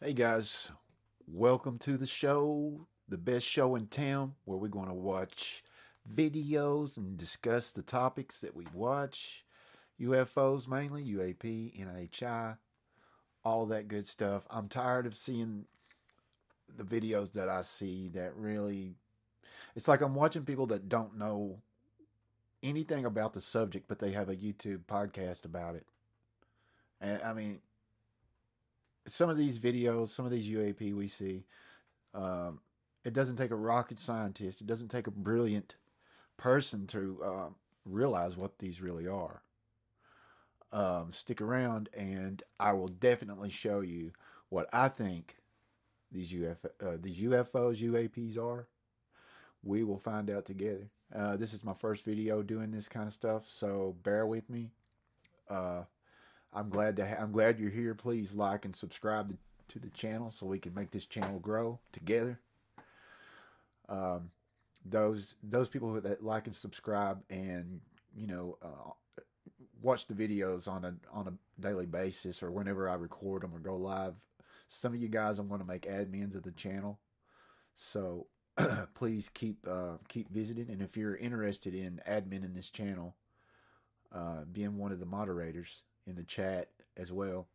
Hey guys, welcome to the show, the best show in town, where we're going to watch videos and discuss the topics that we watch. UFOs mainly, UAP, NHI, all of that good stuff. I'm tired of seeing the videos that I see that really. It's like I'm watching people that don't know anything about the subject, but they have a YouTube podcast about it. And I mean, some of these videos, some of these UAP we see, Um, it doesn't take a rocket scientist. It doesn't take a brilliant person to realize what these really are. Stick around, and I will definitely show you what I think these UFOs, UAPs are. We will find out together. This is my first video doing this kind of stuff, so bear with me. Uh, I'm glad you're here. Please like and subscribe to the channel so we can make this channel grow together. Um, those people that like and subscribe and you know watch the videos on a daily basis or whenever I record them or go live. Some of you guys I'm going to make admins of the channel, so please keep visiting. And if you're interested in admin this channel, being one of the moderators in the chat as well,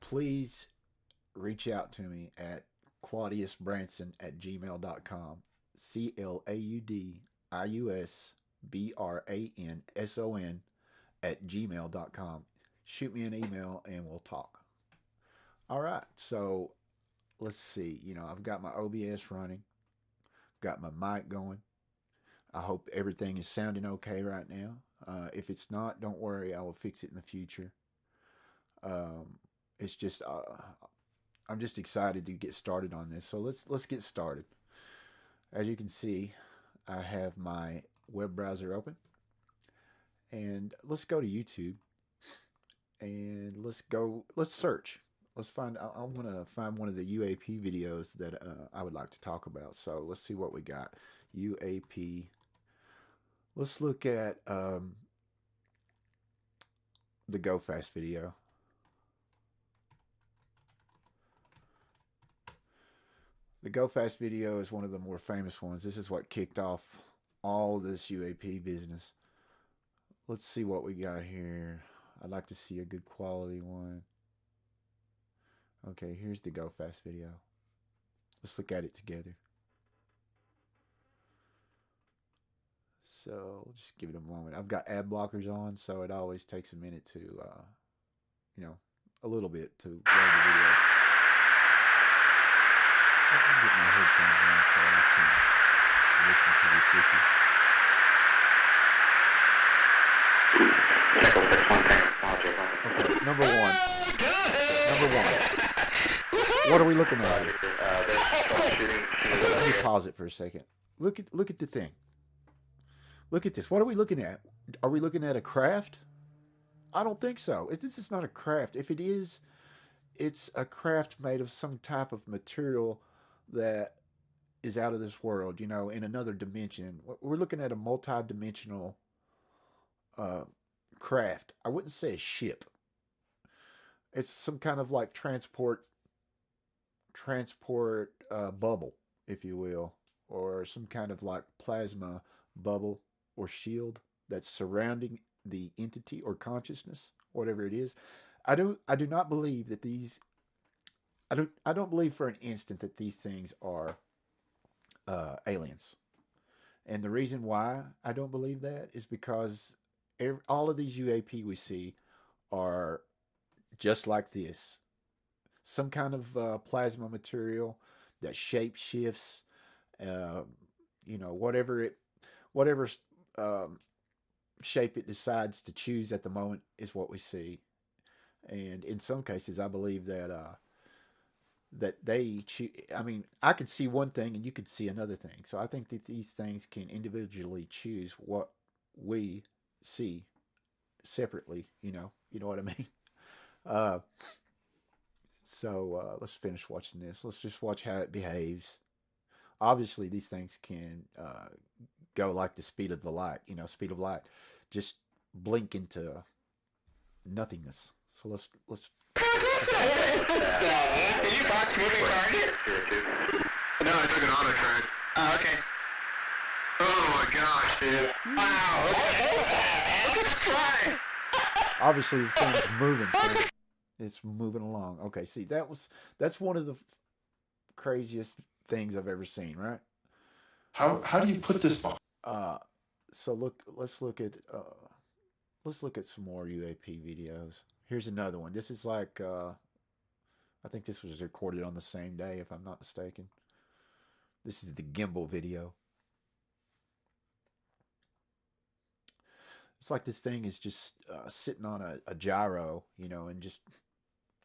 please reach out to me at claudiusbranson@gmail.com. CLAUDIUSBRANSON @gmail.com. Shoot me an email and we'll talk. All right, so let's see. I've got my OBS running, got my mic going. I hope everything is sounding okay right now. If it's not, don't worry, I will fix it in the future. Um, it's just I'm just excited to get started on this. So let's get started. As you can see, I have my web browser open, and let's go to YouTube and let's search. I'm gonna find one of the UAP videos that I would like to talk about. So let's see what we got. UAP. Let's look at the Go Fast video. The Go Fast video is one of the more famous ones. This is what kicked off all this UAP business. Let's see what we got here. I'd like to see a good quality one. Okay, here's the Go Fast video. Let's look at it together. So just give it a moment. I've got ad blockers on, so it always takes a minute to, a little bit to load the video. Let me get my headphones on so I can listen to this with you. Okay, number one. What are we looking at here? Let me pause it for a second. Look at the thing. Look at this. What are we looking at? Are we looking at a craft? I don't think so. This is not a craft. If it is, it's a craft made of some type of material that is out of this world, in another dimension. We're looking at a multi-dimensional craft. I wouldn't say a ship. It's some kind of like transport bubble, if you will, or some kind of like plasma bubble or shield that's surrounding the entity or consciousness, whatever it is. I do not believe that these. I don't believe for an instant that these things are aliens. And the reason why I don't believe that is because all of these UAP we see are just like this. Some kind of plasma material that shape shifts, uh, whatever shape it decides to choose at the moment is what we see. And in some cases, I believe that I mean, I could see one thing and you could see another thing. So I think that these things can individually choose what we see separately. You know what I mean. Uh, so let's finish watching this. Let's just watch how it behaves. Obviously, these things can go like the speed of the light. Speed of light, just blink into nothingness. So let's Did you box moving target? No, I took an auto track. Oh, okay. Oh my gosh, dude. Wow, what the hell was that, man? Look at the fly. Obviously, the thing's moving. So it's moving along. Okay, see, that's one of the craziest things I've ever seen, right? How do you put this box? So let's look at some more UAP videos. Here's another one. This is like I think this was recorded on the same day, if I'm not mistaken. This is the gimbal video. It's like this thing is just sitting on a gyro, you know, and just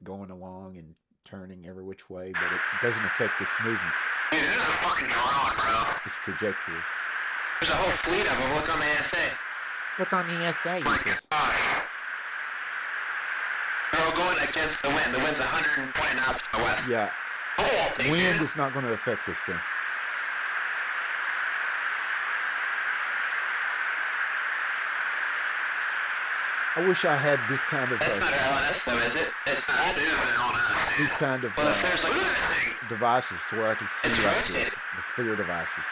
going along and turning every which way, but it doesn't affect its movement. Dude, this is a fucking drone, bro. Its trajectory. There's a whole fleet of them. Look on the ESA. Look on the ESA. My gosh. They're all going against the wind. The wind's 120 knots to the west. Yeah. Oh, Wind is not going to affect this thing. I wish I had this kind of... That's not LNS though, is it? It's not. It is LNS. These kind of well, if there's like that thing. Devices to where I can see like rotated. the FLIR devices.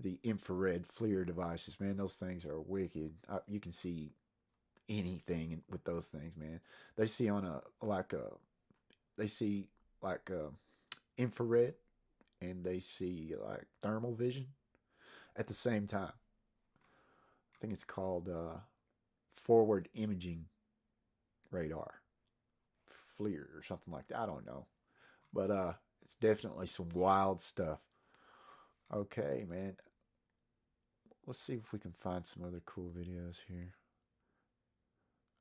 The infrared FLIR devices. Man, those things are wicked. You can see anything with those things, man. They see on infrared, and they see like thermal vision at the same time. I think it's called forward imaging radar, FLIR or something like that. I don't know, but it's definitely some wild stuff. Okay, man. Let's see if we can find some other cool videos here.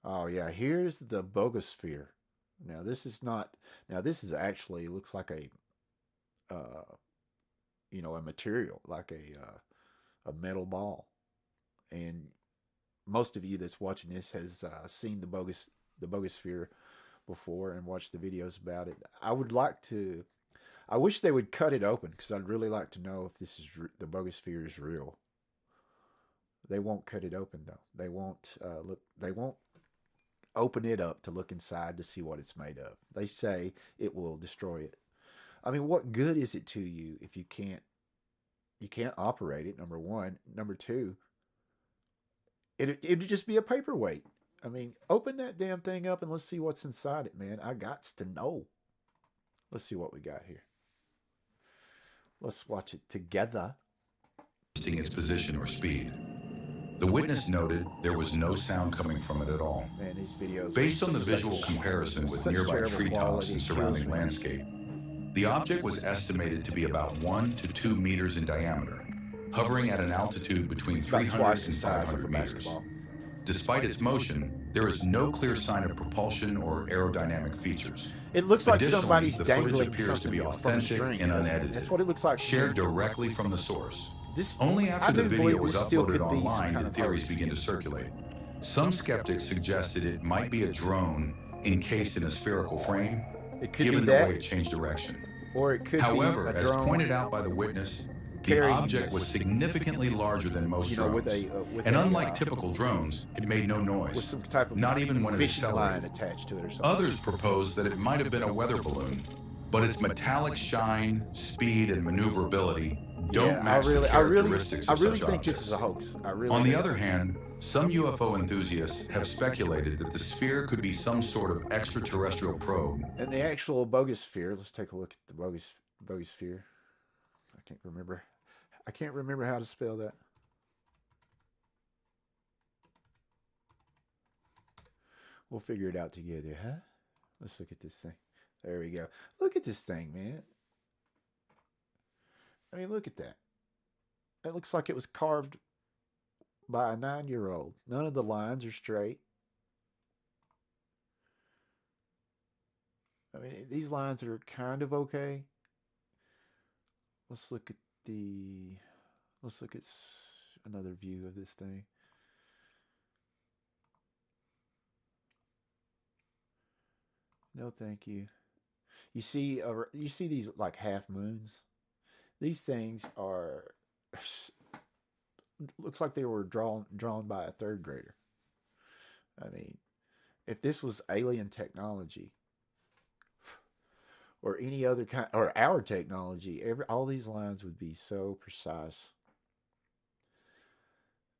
Oh yeah, here's the bogosphere. Now this is not. Now this is actually looks like a, a material, like a metal ball. And most of you that's watching this has seen the bogosphere before and watched the videos about it. I wish they would cut it open because I'd really like to know if this is the bogosphere is real. They won't cut it open though. They won't look. They won't open it up to look inside to see what it's made of. They say it will destroy it. I mean, what good is it to you if you can't operate it? Number one. Number two, it'd just be a paperweight. I mean, open that damn thing up and let's see what's inside it, man. I gots to know. Let's see what we got here. Let's watch it together. Its position or speed. The witness noted there was no sound coming from it at all. Man, these videos based on the visual comparison with nearby treetops and surrounding landscape, the object was estimated to be about 1 to 2 meters in diameter, hovering at an altitude between 300 and 500 meters. Despite its motion, there is no clear sign of propulsion or aerodynamic features. It looks like somebody's the footage dangling appears to be something authentic from a string. and unedited, That's what it looks like. shared directly from the source. This, Only I after the do video believe was this still uploaded could be some online kind did of theories hoax. begin to circulate. Some skeptics suggested it might be a drone encased in a spherical frame, It could given be the that, way it changed direction. or it could However, be a as drone, pointed out by the witness, the carrying object was significantly larger than most drones. with And a, unlike typical drones, it made no with noise, some type of not even when it fishing line accelerated. attached to it or something. Others proposed that it might have been a weather balloon, but its metallic shine, speed, and maneuverability don't match the characteristics of I really such think objects. this is a hoax. I really. On the think. other hand, some UFO enthusiasts have speculated that the sphere could be some sort of extraterrestrial probe. And the actual bogosphere. Let's take a look at the bogosphere. I can't remember. I can't remember how to spell that. We'll figure it out together, huh? Let's look at this thing. There we go. Look at this thing, man. I mean, look at that. It looks like it was carved by a 9-year-old. None of the lines are straight. I mean, these lines are kind of okay. Let's look at another view of this thing. No, thank you. You see these like half moons? These things are looks like they were drawn by a third grader. I mean, if this was alien technology or any other kind, or our technology, all these lines would be so precise.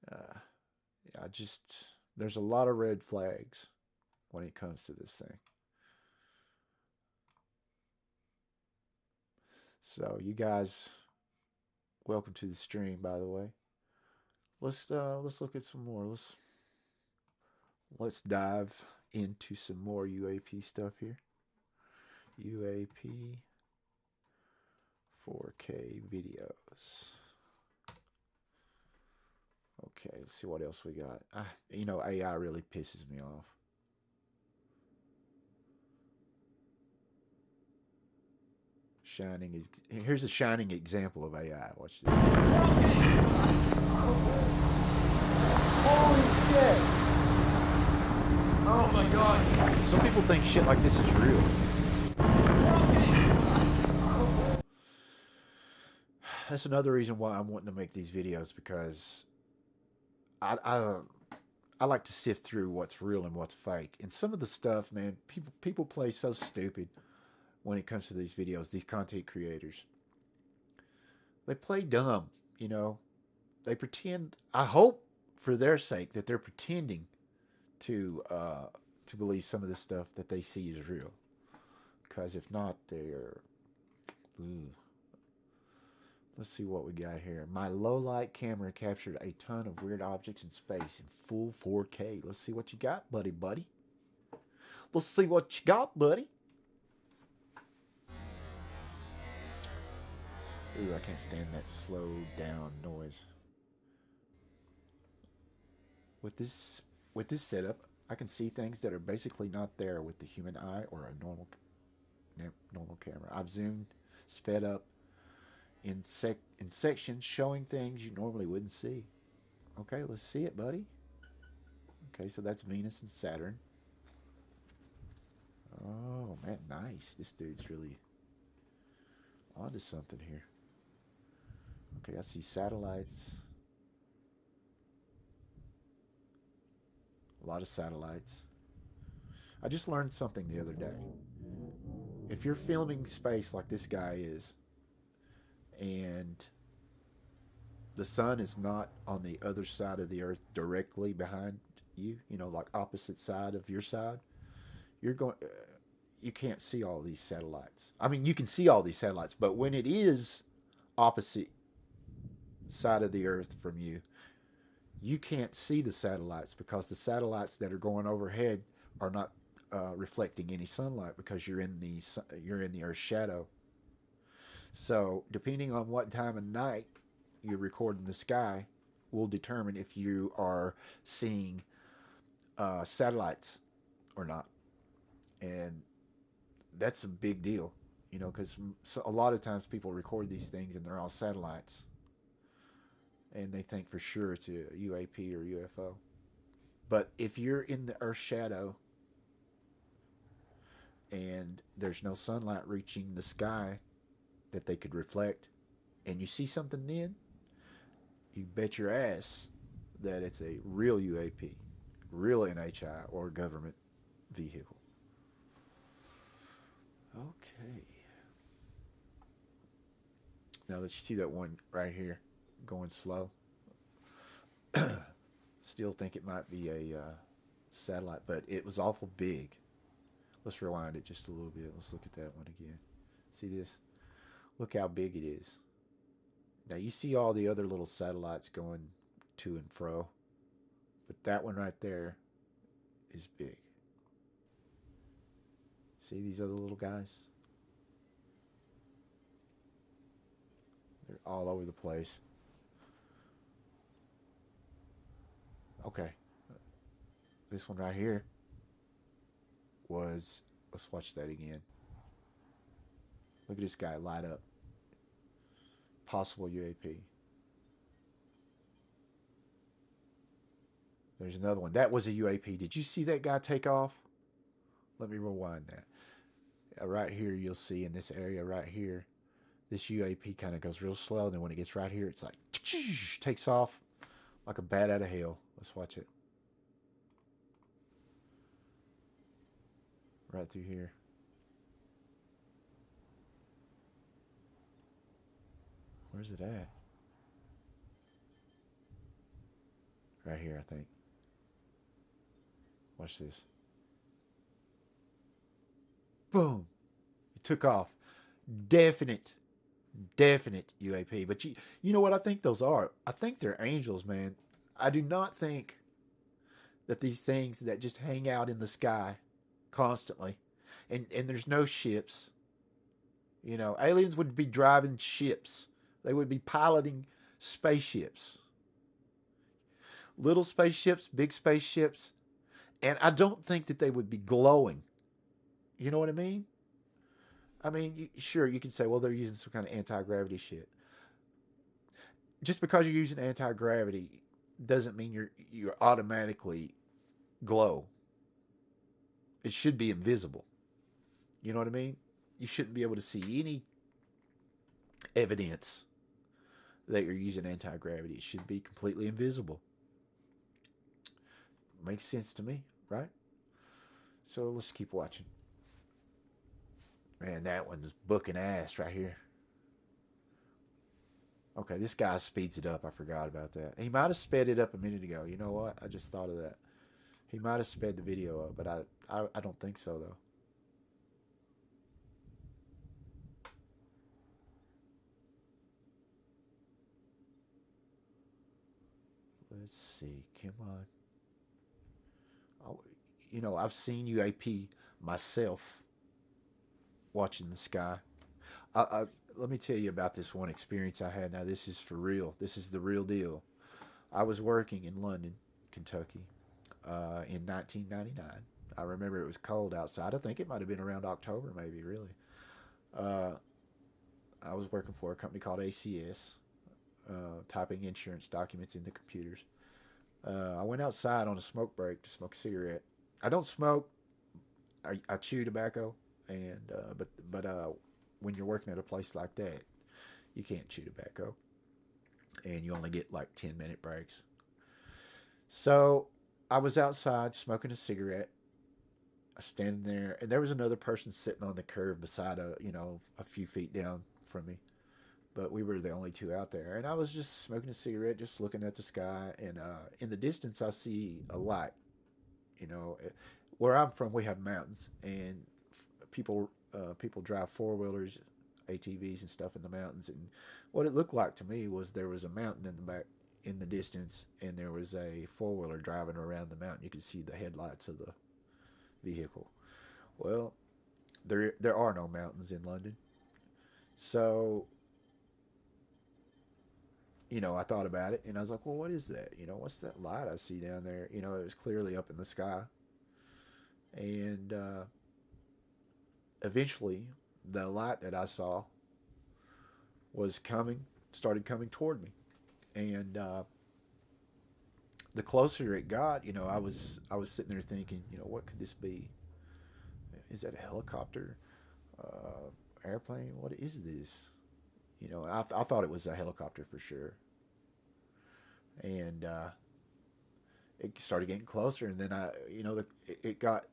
Uh, I just there's a lot of red flags when it comes to this thing. So you guys, welcome to the stream, by the way. Let's look at some more. Let's dive into some more UAP stuff here. UAP 4K videos. Okay, let's see what else we got. AI really pisses me off. Here's a shining example of AI. Watch this. Holy shit! Oh my god! Some people think shit like this is real. That's another reason why I'm wanting to make these videos, because I like to sift through what's real and what's fake. And some of the stuff, man, people play so stupid when it comes to these videos. These content creators, they play dumb. They pretend. I hope for their sake that they're pretending to believe some of the stuff that they see is real. Because if not, they're. Ooh. Let's see what we got here. My low light camera captured a ton of weird objects in space in full 4K. Let's see what you got, buddy. Let's see what you got, buddy. Ooh, I can't stand that slow down noise. With this setup, I can see things that are basically not there with the human eye or a normal camera. I've zoomed, sped up in sections showing things you normally wouldn't see. Okay, let's see it, buddy. Okay, so that's Venus and Saturn. Oh man, nice. This dude's really onto something here. Okay, I see satellites. A lot of satellites. I just learned something the other day. If you're filming space like this guy is, and the sun is not on the other side of the earth directly behind you, like opposite side of your side, you can't see all these satellites. I mean, you can see all these satellites, but when it is opposite side of the earth from you, you can't see the satellites, because the satellites that are going overhead are not reflecting any sunlight, because you're in the Earth's shadow. So depending on what time of night you record in the sky will determine if you are seeing satellites or not. And that's a big deal, because a lot of times people record these things and they're all satellites, and they think for sure it's a UAP or UFO. But if you're in the Earth's shadow and there's no sunlight reaching the sky that they could reflect, and you see something, then you bet your ass that it's a real UAP, real NHI, or government vehicle. Okay. Now let's see that one right here going slow. Still think it might be a satellite, but it was awful big. Let's rewind it just a little bit. Let's look at that one again. See this? Look how big it is. Now you see all the other little satellites going to and fro, but that one right there is big. See these other little guys? They're all over the place. Okay. This one right here was, let's watch that again. Look at this guy light up. Possible UAP. There's another one. That was a UAP. Did you see that guy take off? Let me rewind that. Right here, you'll see in this area right here, this UAP kind of goes real slow. Then when it gets right here, it's like takes off like a bat out of hell. Let's watch it. right through here. Where's it at? Right here, I think. Watch this. Boom. It took off. Definite, definite UAP. But you know what I think those are? I think they're angels, man. I do not think that these things that just hang out in the sky constantly, and there's no ships. You know, aliens would be driving ships. They would be piloting spaceships. Little spaceships, big spaceships, and I don't think that they would be glowing. You know what I mean? I mean, sure, you can say, well, they're using some kind of anti gravity shit. Just because you're using anti gravity doesn't mean you're automatically glow. It should be invisible. You know what I mean? You shouldn't be able to see any evidence that you're using anti gravity. It should be completely invisible. Makes sense to me, right? So let's keep watching. Man, that one's booking ass right here. Okay, this guy speeds it up. I forgot about that. He might have sped it up a minute ago. You know what? I just thought of that. He might have sped the video up, but I don't think so, though. Let's see. Come on. Oh, you know, I've seen UAP myself watching the sky. Let me tell you about this one experience I had. Now, this is for real. This is the real deal. I was working in London, Kentucky, in 1999. I remember it was cold outside. I think it might have been around October, maybe, really. Uh, I was working for a company called ACS, typing insurance documents into computers. I went outside on a smoke break to smoke a cigarette. I don't smoke. I chew tobacco, and but when you're working at a place like that, you can't chew tobacco, and you only get like 10-minute breaks. So I was outside smoking a cigarette, standing there, and there was another person sitting on the curb beside a few feet down from me. But we were the only two out there, and I was just smoking a cigarette, just looking at the sky, and in the distance I see a light. You know, where I'm from, we have mountains, and people drive four wheelers, ATVs, and stuff in the mountains. And what it looked like to me was there was a mountain in the back, in the distance, and there was a four wheeler driving around the mountain. You could see the headlights of the vehicle. Well, there are no mountains in London, so I thought about it, and I was like, well, what is that? What's that light I see down there? It was clearly up in the sky. And eventually, the light that I saw started coming toward me. And the closer it got, I was sitting there thinking, what could this be? Is that a helicopter? Airplane? What is this? I thought it was a helicopter for sure. And it started getting closer, and then it got,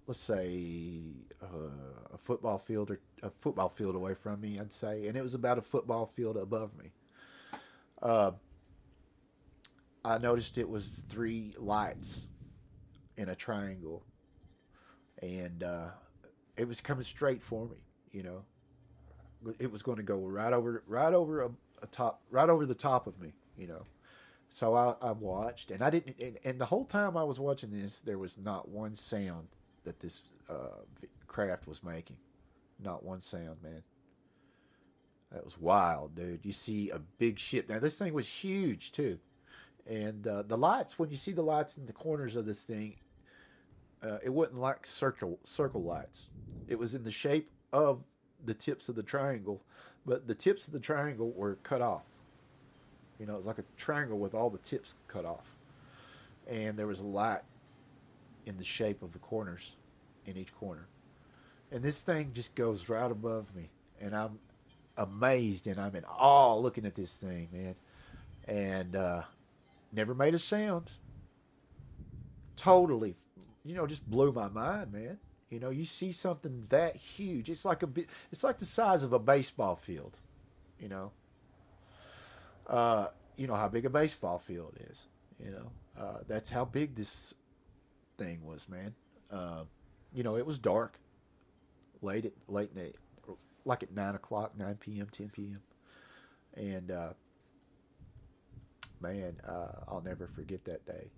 let's say, a football field away from me, I'd say, and it was about a football field above me. Uh, I noticed it was three lights in a triangle, and it was coming straight for me. It was going to go right over the top of me. So I watched, and I didn't, and the whole time I was watching this, there was not one sound that this craft was making. Not one sound, man. That was wild, dude. You see a big ship. Now this thing was huge too, and the lights. When you see the lights in the corners of this thing, it wasn't like circle lights. It was in the shape of the tips of the triangle, but the tips of the triangle were cut off. It was like a triangle with all the tips cut off, and there was a light in the shape of the corners, in each corner. And this thing just goes right above me, and I'm amazed and I'm in awe looking at this thing, man. And never made a sound. Totally just blew my mind, man. You see something that huge. It's like it's like the size of a baseball field. You know, uh, you know how big a baseball field is. That's how big this thing was, man. Uh, it was dark, late night, like at 9 o'clock, 9 p.m., 10 p.m. And man, I'll never forget that day.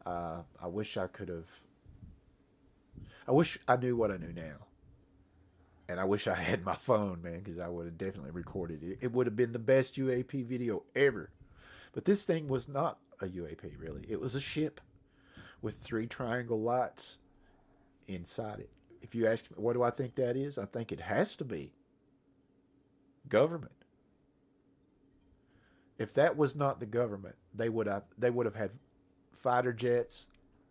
I wish I could have. I wish I knew what I knew now. And I wish I had my phone, man, because I would have definitely recorded it. It would have been the best UAP video ever. But this thing was not a UAP, really. It was a ship with 3 triangle lights inside it. If you ask me, what do I think that is? I think it has to be government. If that was not the government, they would have had fighter jets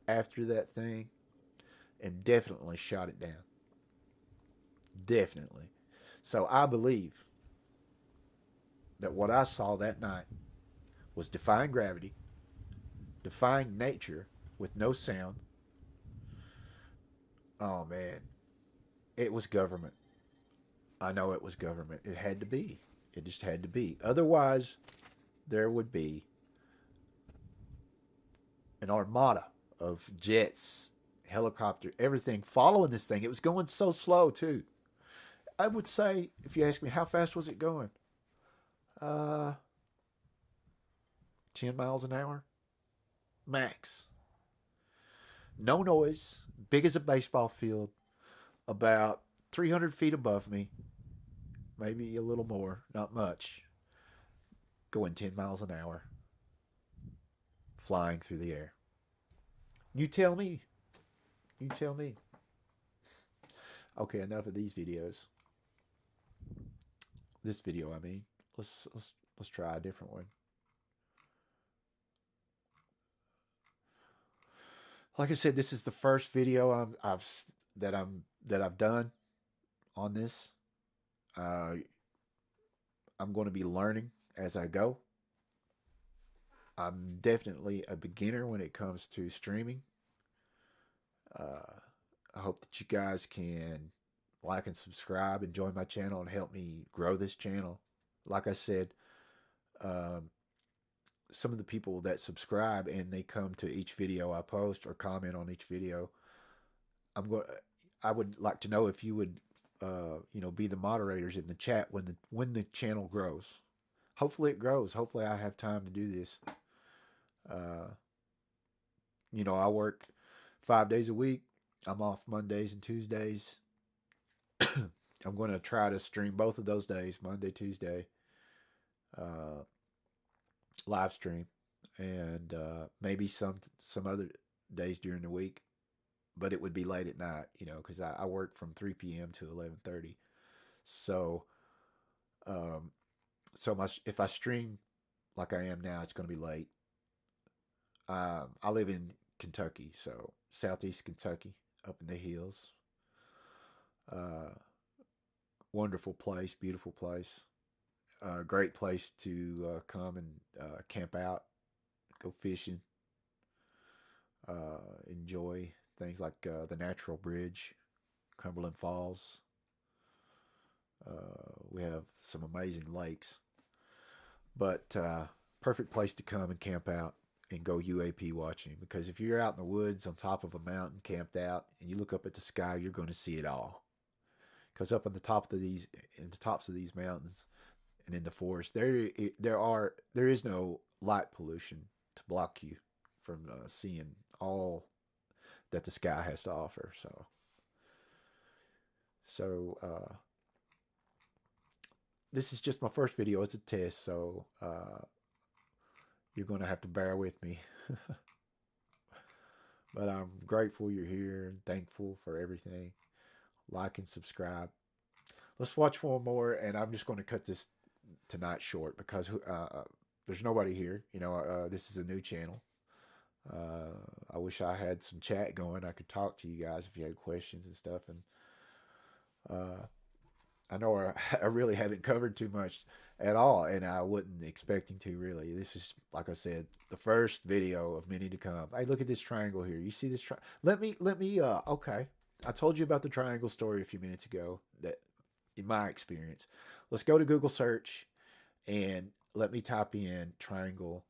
after that thing and definitely shot it down. Definitely. So I believe that what I saw that night was defying gravity, defying nature with no sound. Oh man, it was government. I know it was government. It had to be. It just had to be. Otherwise, there would be an armada of jets, helicopter, everything following this thing. It was going so slow too. I would say, if you ask me, how fast was it going? Uh, 10 miles an hour, max. No noise, big as a baseball field, about 300 feet above me, maybe a little more, not much. Going 10 miles an hour, flying through the air. You tell me. You tell me. Okay, enough of these videos. This video, I mean. Let's try a different one. Like I said, this is the first video that I've done on this. I'm going to be learning as I go. I'm definitely a beginner when it comes to streaming. I hope that you guys can like and subscribe and join my channel and help me grow this channel. Like I said, um, some of the people that subscribe and they come to each video I post or comment on each video, I would like to know if you would, be the moderators in the chat when the channel grows. Hopefully it grows. Hopefully I have time to do this. Uh, I work 5 days a week. I'm off Mondays and Tuesdays. I'm going to try to stream both of those days, Monday, Tuesday, uh, live stream, and maybe some other days during the week. But it would be late at night, because I work from 3 p.m. to 11:30. So, um, if I stream like I am now, it's going to be late. I live in Kentucky, so southeast Kentucky, up in the hills. Uh, Wonderful place, beautiful place. Great place to come and camp out, go fishing, enjoy things like the Natural Bridge, Cumberland Falls. We have some amazing lakes, but perfect place to come and camp out and go UAP watching, because if you're out in the woods on top of a mountain camped out and you look up at the sky, you're going to see it all. Because up on the tops of these mountains and in the forest, there is no light pollution to block you from seeing all that the sky has to offer. So this is just my first video. It's a test, so you're going to have to bear with me. But I'm grateful you're here and thankful for everything. Like and subscribe. Let's watch one more, and I'm just going to cut this tonight short because there's nobody here. This is a new channel. I wish I had some chat going. I could talk to you guys if you had questions and stuff. And I know I really haven't covered too much at all, and I wasn't expecting to really. This is, like I said, the first video of many to come. Hey, look at this triangle here. You see this okay. I told you about the triangle story a few minutes ago, that in my experience. Let's go to Google search and let me type in triangle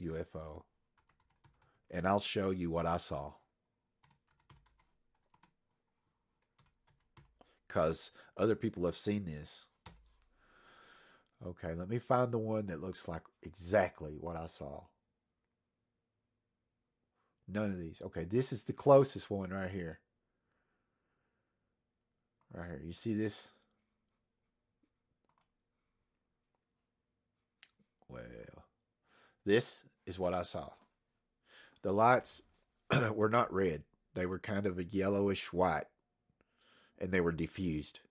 UFO, and I'll show you what I saw. Because other people have seen this. Okay, let me find the one that looks like exactly what I saw. None of these. Okay, this is the closest one right here. Right here. You see this? Well, this is what I saw. The lights were not red. They were kind of a yellowish white, and they were diffused.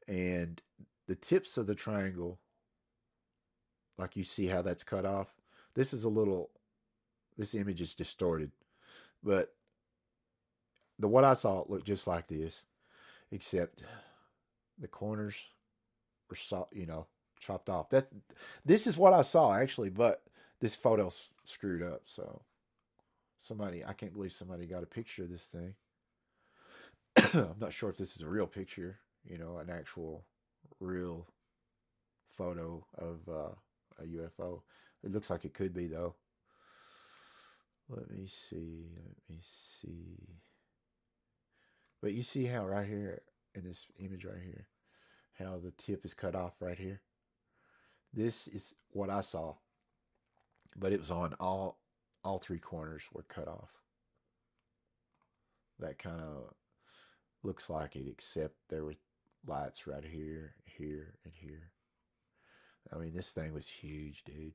And the tips of the triangle, like you see how that's cut off. This image is distorted, but the what I saw looked just like this, except the corners were chopped off. This is what I saw actually, but this photo's screwed up. So I can't believe somebody got a picture of this thing. I'm not sure if this is a real picture, an actual real photo of a UFO. It looks like it could be though. Let me see. But you see how right here in this image right here, how the tip is cut off right here? This is what I saw. But it was on all three corners were cut off. That kind of looks like it, except there were lights right here, here, and here. I mean, this thing was huge, dude.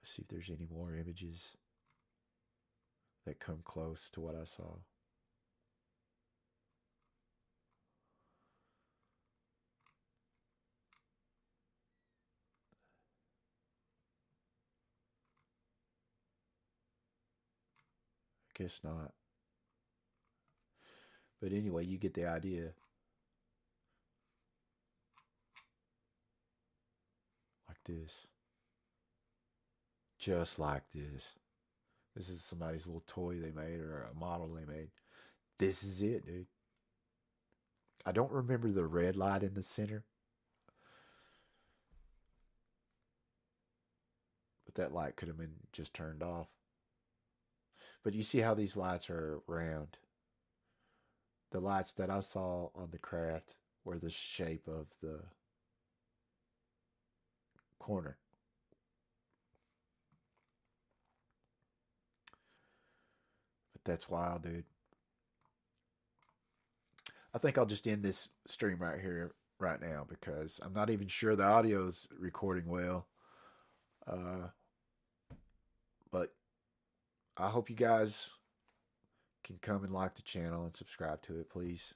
Let's see if there's any more images that come close to what I saw. Guess not. But anyway, you get the idea. Like this. Just like this. This is somebody's little toy they made, or a model they made. This is it, dude. I don't remember the red light in the center, but that light could have been just turned off. But you see how these lights are round. The lights that I saw on the craft were the shape of the corner. But that's wild, dude. I think I'll just end this stream right here, right now, because I'm not even sure the audio's recording well. But I hope you guys can come and like the channel and subscribe to it, please.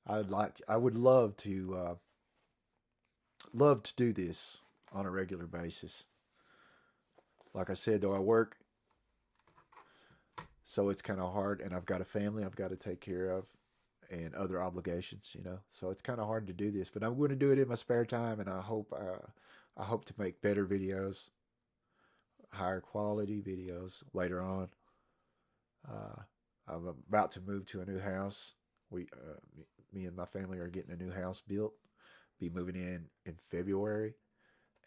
I would love to do this on a regular basis. Like I said, though, I work, so it's kind of hard, and I've got a family I've got to take care of, and other obligations, So it's kind of hard to do this, but I'm going to do it in my spare time, and I hope to make better videos, higher quality videos later on. I'm about to move to a new house. Me and my family are getting a new house built. Be moving in February,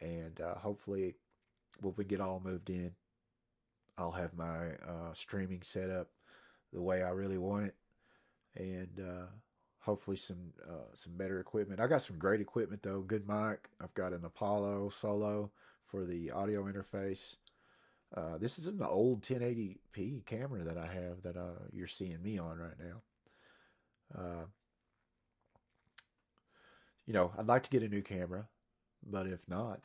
and hopefully, when we get all moved in, I'll have my streaming set up the way I really want it, and hopefully some better equipment. I got some great equipment though. Good mic. I've got an Apollo Solo for the audio interface. This is an old 1080p camera that I have that you're seeing me on right now. I'd like to get a new camera, but if not,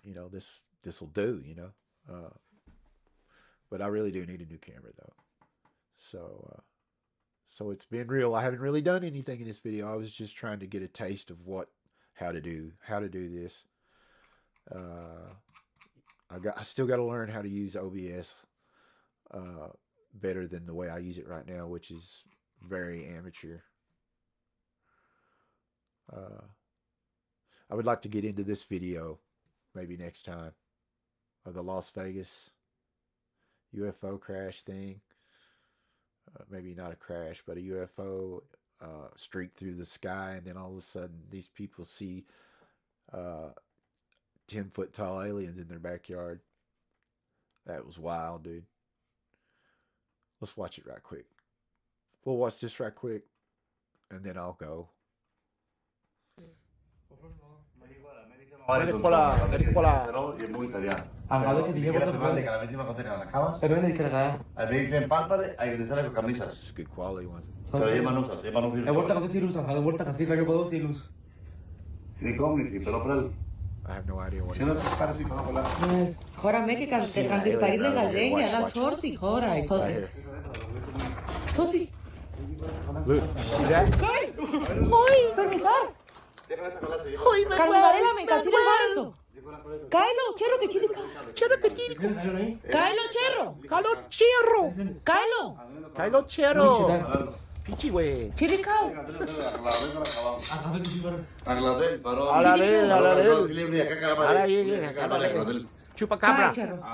this will do. But I really do need a new camera though. So it's been real. I haven't really done anything in this video. I was just trying to get a taste of how to do this. I still got to learn how to use OBS better than the way I use it right now, which is very amateur. I would like to get into this video maybe next time of the Las Vegas UFO crash thing. Maybe not a crash, but a UFO streak through the sky, and then all of a sudden these people see 10-foot tall aliens in their backyard. That was wild, dude. Let's watch it right quick. We'll watch this right quick, and then I'll go. It's a good quality one. I have no idea what it is. Χώρα με και κάνεις παρίδες γαζένια, αλλά τσόρσι χώρα. Τσόρσι. Look, see that? Χωί, permisar. Καλουναρέλαμε, κατσίνες βάρεσο. Κάιλο, τσέρο και κίδικα. Κάιλο, τσέρο. Kylo Chero. Pichi way. Κίδικαου. Chupacabra.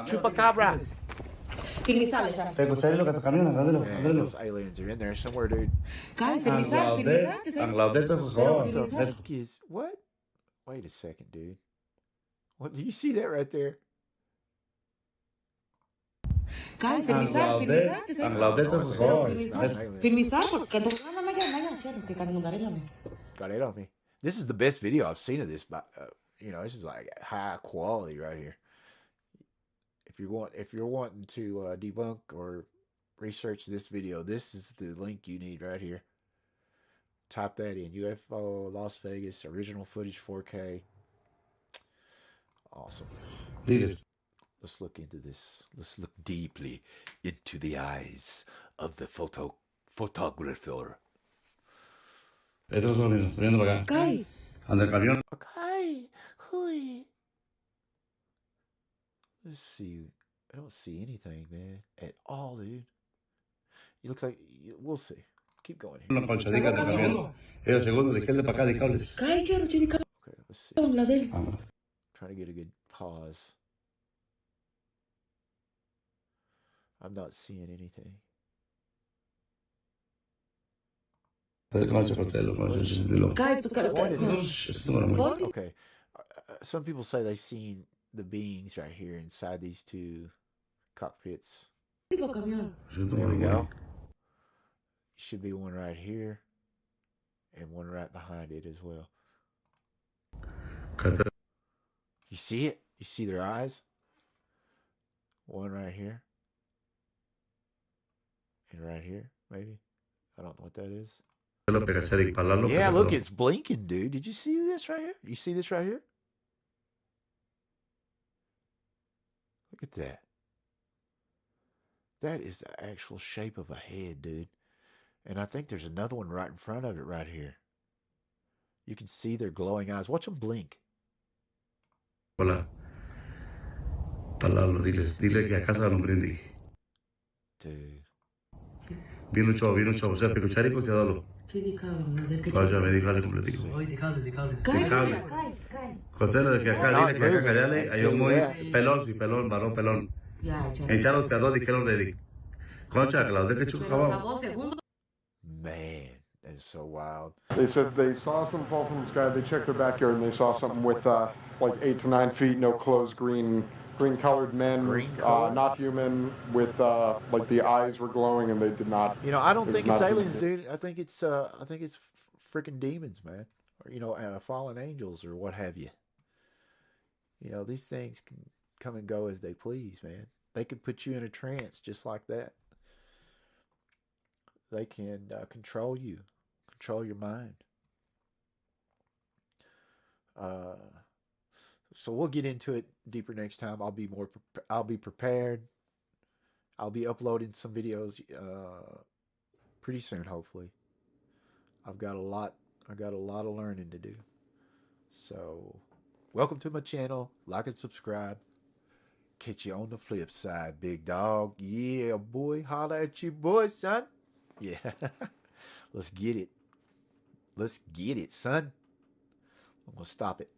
Chupacabra. Permisales. Those aliens are in there somewhere, dude. Κάιλ, permisar. What? Wait a second, dude. What? Do you see that right there? Κάιλ, permisar. Permisar, porque no τσέρο και καλουναρέλαμε. Got it on me. This is the best video I've seen of this, but this is like high quality right here. If you're wanting to debunk or research this video, this is the link you need right here. Type that in: UFO Las Vegas original footage 4K. Awesome. Let's look into this. Let's look deeply into the eyes of the photographer. Κάιλ. Okay. Hui. Let's see. I don't see anything, man, at all, dude. It looks like we'll see. Keep going here. Κάιλ, τσέρο, κίδικα. Okay, let's see. Μλαδέλ. Trying to get a good pause. I'm not seeing anything. Okay. Some people say they seen the beings right here inside these two cockpits. There we go. Should be one right here and one right behind it as well. You see it? You see their eyes? One right here. And right here, maybe. I don't know what that is. Yeah, look, it's blinking, dude. Did you see this right here? You see this right here? Look at that. That is the actual shape of a head, dude. And I think there's another one right in front of it right here. You can see their glowing eyes. Watch them blink. Hola. Talalo, dile que a casa no prendí. Dude. Viene un chavo, o sea, pecucharico se ha dado. Vaya, me dijo completico. Κάιλ. Costero de que acá, dile que acá callale, hay un muy pelón, sí, pelón, varón pelón. En Chalo te adó, dijeron de concha, Claudia, que chuco jabón. Man, that's so wild. They said they saw something fall from the sky. They checked their backyard and they saw something with like 8 to 9 feet, no clothes, green-colored men, not human, with like the eyes were glowing and they did not. I don't think it's aliens, dude. I think it's freaking demons, man, or fallen angels or what have you. These things can come and go as they please, man. They could put you in a trance just like that. They can control you, control your mind. So we'll get into it deeper next time. I'll be prepared. I'll be uploading some videos pretty soon, hopefully. I've got a lot of learning to do. So, welcome to my channel. Like and subscribe. Catch you on the flip side, big dog. Yeah, boy. Holla at you, boy, son. Yeah. Let's get it. Let's get it, son. I'm going to stop it.